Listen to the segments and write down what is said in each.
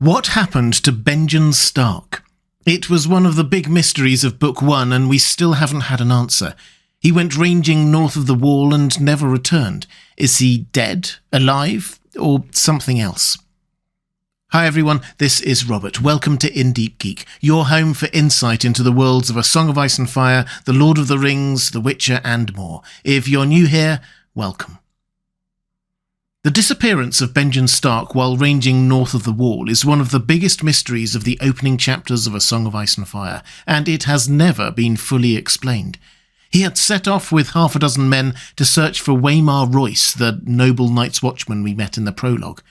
What happened to Benjen Stark? It was one of the big mysteries of Book 1, and we still haven't had an answer. He went ranging north of the wall and never returned. Is he dead, alive, or something else? Hi everyone, this is Robert. Welcome to In Deep Geek, your home for insight into the worlds of A Song of Ice and Fire, The Lord of the Rings, The Witcher, and more. If you're new here, welcome. The disappearance of Benjen Stark while ranging north of the wall is one of the biggest mysteries of the opening chapters of A Song of Ice and Fire, and it has never been fully explained. He had set off with half a dozen men to search for Waymar Royce, the noble Night's Watchman we met in the prologue.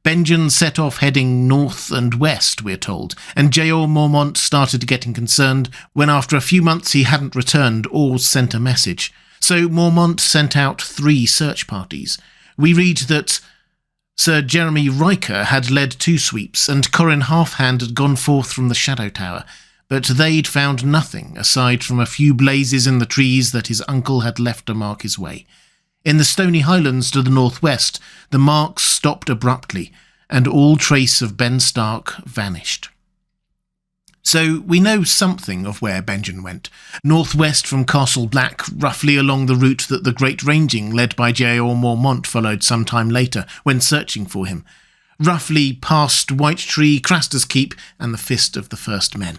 Benjen set off heading north and west, we're told, and Jeor Mormont started getting concerned when after a few months he hadn't returned or sent a message. So Mormont sent out 3 search parties. We read that Sir Jeremy Riker had led 2 sweeps and Corin Halfhand had gone forth from the Shadow Tower, but they'd found nothing aside from a few blazes in the trees that his uncle had left to mark his way. In the stony highlands to the northwest, the marks stopped abruptly, and all trace of Ben Stark vanished. So we know something of where Benjen went. Northwest from Castle Black, roughly along the route that the Great Ranging led by Jeor Mormont followed some time later when searching for him. Roughly past White Tree, Craster's Keep, and the Fist of the First Men.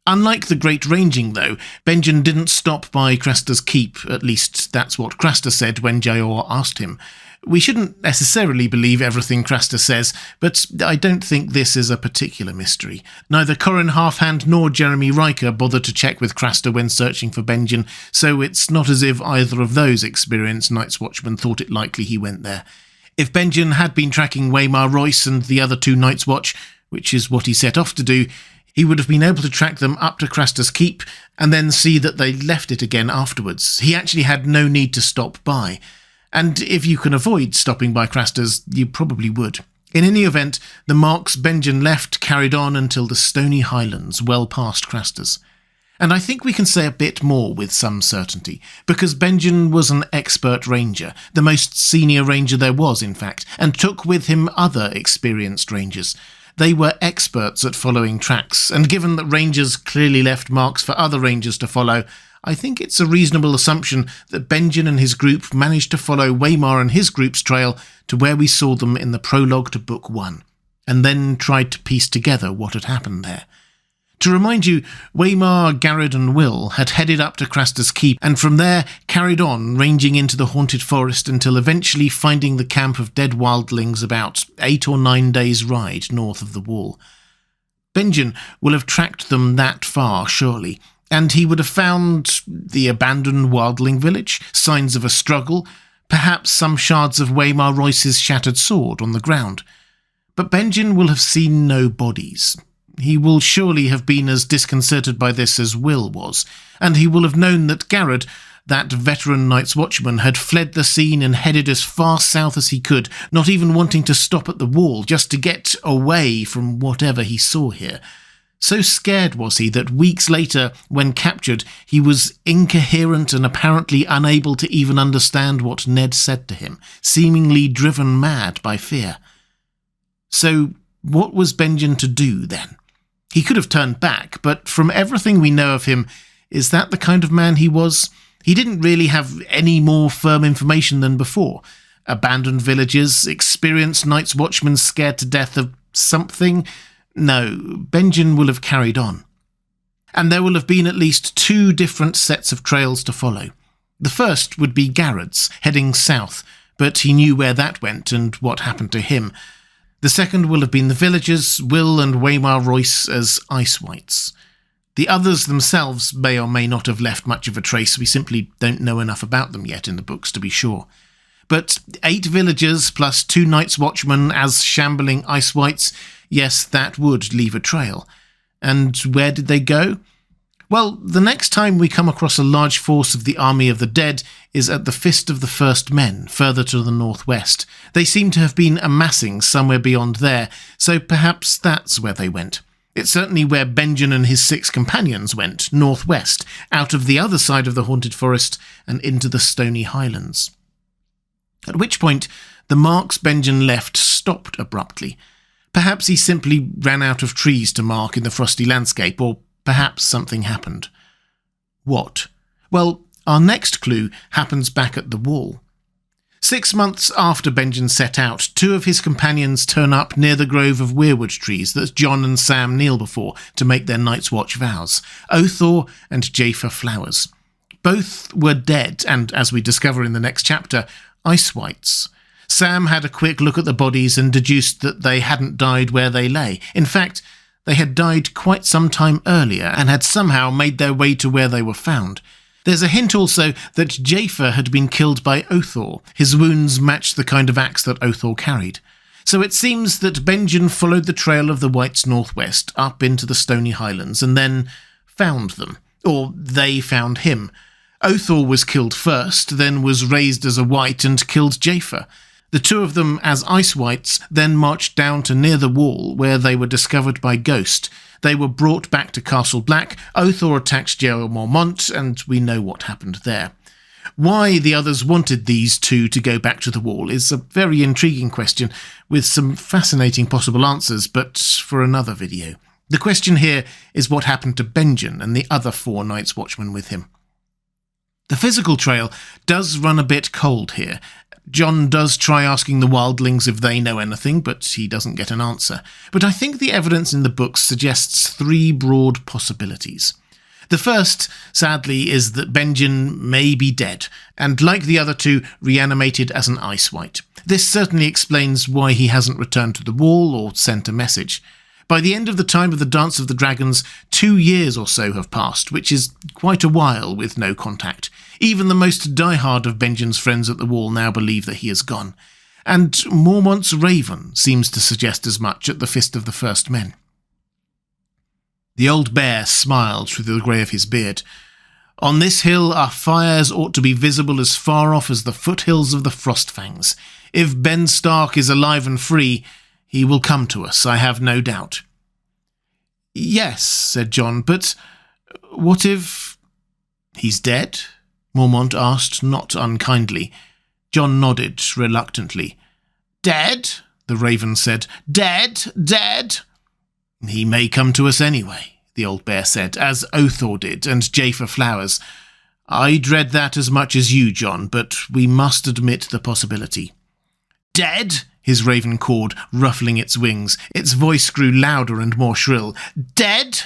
Unlike the Great Ranging, though, Benjen didn't stop by Craster's Keep, at least that's what Craster said when Jeor asked him. We shouldn't necessarily believe everything Craster says, but I don't think this is a particular mystery. Neither Corin Halfhand nor Jeremy Riker bothered to check with Craster when searching for Benjen, so it's not as if either of those experienced Night's Watchmen thought it likely he went there. If Benjen had been tracking Waymar Royce and the other 2 Night's Watch, which is what he set off to do, he would have been able to track them up to Craster's Keep and then see that they left it again afterwards. He actually had no need to stop by. And if you can avoid stopping by Craster's, you probably would. In any event, the marks Benjen left carried on until the stony highlands, well past Craster's. And I think we can say a bit more with some certainty, because Benjen was an expert ranger, the most senior ranger there was, in fact, and took with him other experienced rangers. They were experts at following tracks, and given that rangers clearly left marks for other rangers to follow, I think it's a reasonable assumption that Benjen and his group managed to follow Waymar and his group's trail to where we saw them in the prologue to Book 1, and then tried to piece together what had happened there. To remind you, Waymar, Garrod and Will had headed up to Craster's Keep and from there carried on ranging into the haunted forest until eventually finding the camp of dead wildlings about 8 or 9 days' ride north of the wall. Benjen will have tracked them that far, surely, and he would have found the abandoned wildling village, signs of a struggle, perhaps some shards of Waymar Royce's shattered sword on the ground. But Benjen will have seen no bodies. He will surely have been as disconcerted by this as Will was, and he will have known that Garrod, that veteran Night's Watchman, had fled the scene and headed as far south as he could, not even wanting to stop at the wall just to get away from whatever he saw here. So scared was he that weeks later, when captured, he was incoherent and apparently unable to even understand what Ned said to him, seemingly driven mad by fear. So what was Benjen to do then? He could have turned back, but from everything we know of him, is that the kind of man he was? He didn't really have any more firm information than before. Abandoned villages, experienced Night's Watchmen scared to death of something? No, Benjen will have carried on. And there will have been at least 2 different sets of trails to follow. The first would be Garrod's, heading south, but he knew where that went and what happened to him. The second will have been the villagers, Will and Waymar Royce as ice wights. The others themselves may or may not have left much of a trace. We simply don't know enough about them yet in the books to be sure. But 8 villagers plus 2 Night's Watchmen as shambling ice wights, yes, that would leave a trail. And where did they go? Well, the next time we come across a large force of the army of the dead is at the Fist of the First Men, further to the northwest. They seem to have been amassing somewhere beyond there, so perhaps that's where they went. It's certainly where Benjen and his 6 companions went, northwest, out of the other side of the haunted forest and into the stony highlands. At which point, the marks Benjen left stopped abruptly. Perhaps he simply ran out of trees to mark in the frosty landscape, or perhaps something happened. What? Well, our next clue happens back at the wall. 6 months after Benjen set out, 2 of his companions turn up near the grove of weirwood trees that John and Sam kneel before to make their Night's Watch vows, Othor and Jafer Flowers. Both were dead, and, as we discover in the next chapter, ice whites. Sam had a quick look at the bodies and deduced that they hadn't died where they lay. In fact, they had died quite some time earlier and had somehow made their way to where they were found. There's a hint also that Jafer had been killed by Othor. His wounds matched the kind of axe that Othor carried. So it seems that Benjen followed the trail of the Whites northwest up into the Stony Highlands and then found them. Or they found him. Othor was killed first, then was raised as a White and killed Jafer. The 2 of them, as Ice Whites, then marched down to near the wall, where they were discovered by Ghost. They were brought back to Castle Black, Othor attacked Gerald Mormont, and we know what happened there. Why the others wanted these 2 to go back to the wall is a very intriguing question, with some fascinating possible answers, but for another video. The question here is what happened to Benjen and the other 4 Night's Watchmen with him. The physical trail does run a bit cold here. John does try asking the wildlings if they know anything, but he doesn't get an answer. But I think the evidence in the books suggests 3 broad possibilities. The first, sadly, is that Benjen may be dead, and like the other 2, reanimated as an ice white. This certainly explains why he hasn't returned to the wall or sent a message. By the end of the time of the Dance of the Dragons, 2 years or so have passed, which is quite a while with no contact. Even the most diehard of Benjen's friends at the wall now believe that he is gone. And Mormont's raven seems to suggest as much at the Fist of the First Men. The old bear smiled through the grey of his beard. On this hill our fires ought to be visible as far off as the foothills of the Frostfangs. If Ben Stark is alive and free, he will come to us, I have no doubt. Yes, said John, but what if... He's dead? Mormont asked, not unkindly. John nodded reluctantly. Dead? The raven said. Dead? Dead? He may come to us anyway, the old bear said, as Othor did, and Jafer Flowers. I dread that as much as you, John, but we must admit the possibility. Dead? His raven cawed, ruffling its wings. Its voice grew louder and more shrill. Dead?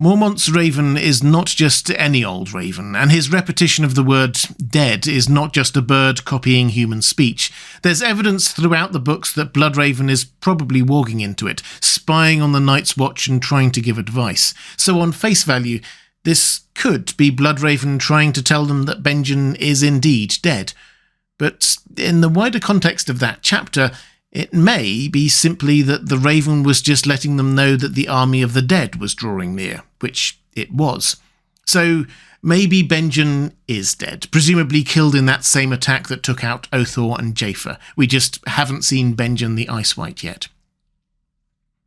Mormont's raven is not just any old raven, and his repetition of the word dead is not just a bird copying human speech. There's evidence throughout the books that Bloodraven is probably walking into it, spying on the Night's Watch and trying to give advice. So on face value, this could be Bloodraven trying to tell them that Benjen is indeed dead. But in the wider context of that chapter, it may be simply that the raven was just letting them know that the army of the dead was drawing near, which it was. So maybe Benjen is dead, presumably killed in that same attack that took out Othor and Jafer. We just haven't seen Benjen the Ice White yet.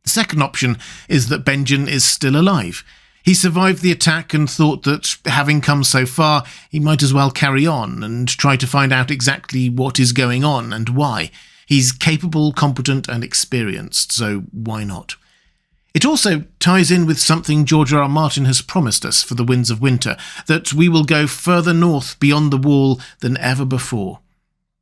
The second option is that Benjen is still alive. He survived the attack and thought that, having come so far, he might as well carry on and try to find out exactly what is going on and why. He's capable, competent, and experienced, so why not? It also ties in with something George R. R. Martin has promised us for the Winds of Winter, that we will go further north beyond the wall than ever before.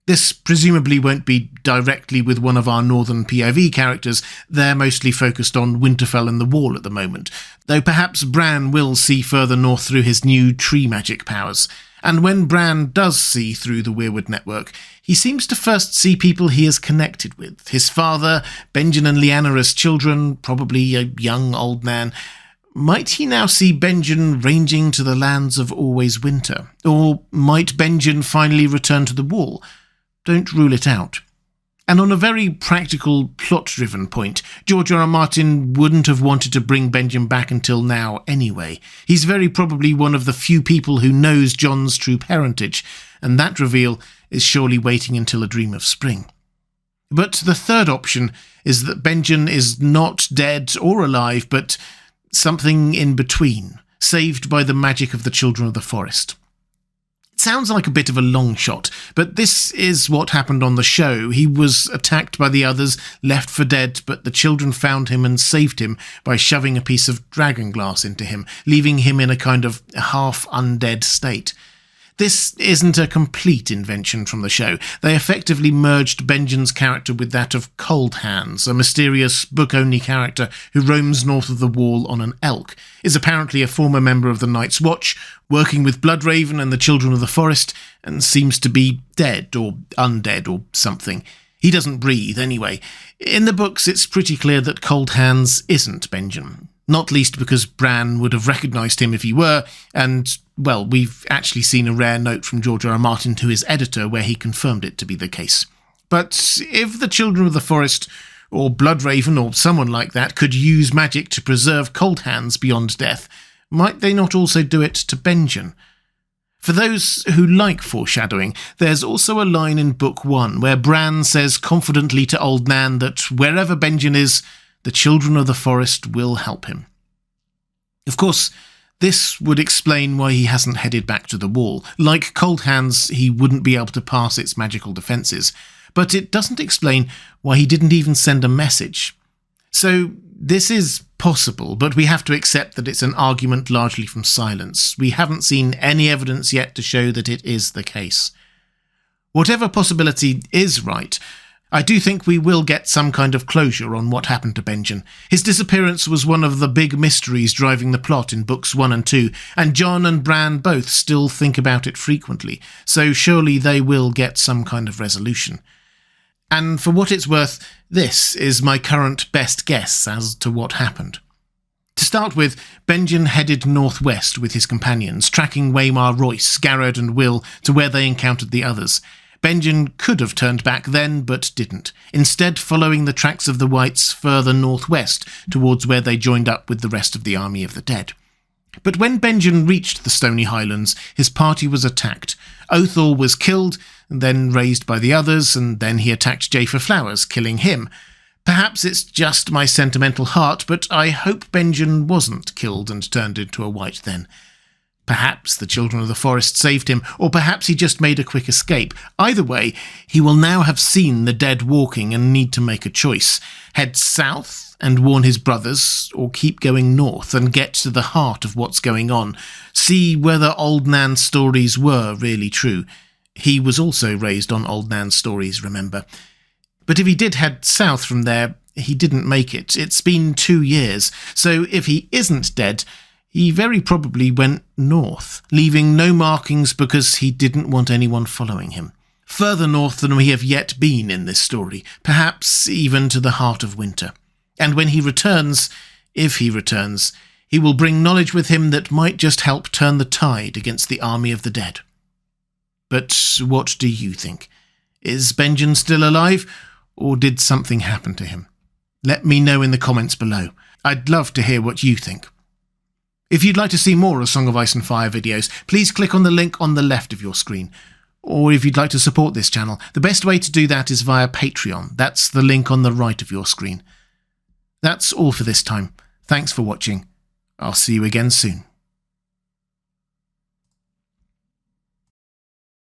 This presumably won't be directly with one of our northern POV characters. They're mostly focused on Winterfell and the Wall at the moment, though perhaps Bran will see further north through his new tree magic powers. And when Bran does see through the Weirwood network, he seems to first see people he is connected with. His father, Benjen and Lyanna as children, probably a young old man. Might he now see Benjen ranging to the lands of Always Winter? Or might Benjen finally return to the Wall? Don't rule it out. And on a very practical, plot-driven point, George R. R. Martin wouldn't have wanted to bring Benjen back until now anyway. He's very probably one of the few people who knows Jon's true parentage, and that reveal is surely waiting until A Dream of Spring. But the third option is that Benjen is not dead or alive, but something in between, saved by the magic of the Children of the Forest. It sounds like a bit of a long shot, but this is what happened on the show. He was attacked by the others, left for dead, but the children found him and saved him by shoving a piece of dragon glass into him, leaving him in a kind of half-undead state. This isn't a complete invention from the show. They effectively merged Benjen's character with that of Cold Hands, a mysterious book-only character who roams north of the wall on an elk, is apparently a former member of the Night's Watch, working with Bloodraven and the Children of the Forest, and seems to be dead or undead or something. He doesn't breathe anyway. In the books, it's pretty clear that Cold Hands isn't Benjen. Not least because Bran would have recognised him if he were, and, well, we've actually seen a rare note from George R. R. Martin to his editor where he confirmed it to be the case. But if the Children of the Forest, or Bloodraven, or someone like that, could use magic to preserve Cold Hands beyond death, might they not also do it to Benjen? For those who like foreshadowing, there's also a line in Book 1 where Bran says confidently to Old Nan that wherever Benjen is, the Children of the Forest will help him. Of course, this would explain why he hasn't headed back to the wall. Like Cold Hands, he wouldn't be able to pass its magical defences, but it doesn't explain why he didn't even send a message. So this is possible, but we have to accept that it's an argument largely from silence. We haven't seen any evidence yet to show that it is the case. Whatever possibility is right, I do think we will get some kind of closure on what happened to Benjen. His disappearance was one of the big mysteries driving the plot in books 1 and 2, and Jon and Bran both still think about it frequently, so surely they will get some kind of resolution. And for what it's worth, this is my current best guess as to what happened. To start with, Benjen headed northwest with his companions, tracking Waymar Royce, Garrod and Will to where they encountered the others. Benjen could have turned back then, but didn't, instead following the tracks of the Whites further northwest towards where they joined up with the rest of the army of the dead. But when Benjen reached the Stony Highlands, his party was attacked. Othal was killed, then raised by the others, and then he attacked Jafer Flowers, killing him. Perhaps it's just my sentimental heart, but I hope Benjen wasn't killed and turned into a White then. Perhaps the Children of the Forest saved him, or perhaps he just made a quick escape. Either way, he will now have seen the dead walking and need to make a choice. Head south and warn his brothers, or keep going north and get to the heart of what's going on. See whether Old Nan's stories were really true. He was also raised on Old Nan's stories, remember. But if he did head south from there, he didn't make it. It's been 2 years, so if he isn't dead, he very probably went north, leaving no markings because he didn't want anyone following him. Further north than we have yet been in this story, perhaps even to the heart of winter. And when he returns, if he returns, he will bring knowledge with him that might just help turn the tide against the army of the dead. But what do you think? Is Benjen still alive, or did something happen to him? Let me know in the comments below. I'd love to hear what you think. If you'd like to see more of Song of Ice and Fire videos, please click on the link on the left of your screen. Or if you'd like to support this channel, the best way to do that is via Patreon. That's the link on the right of your screen. That's all for this time. Thanks for watching. I'll see you again soon.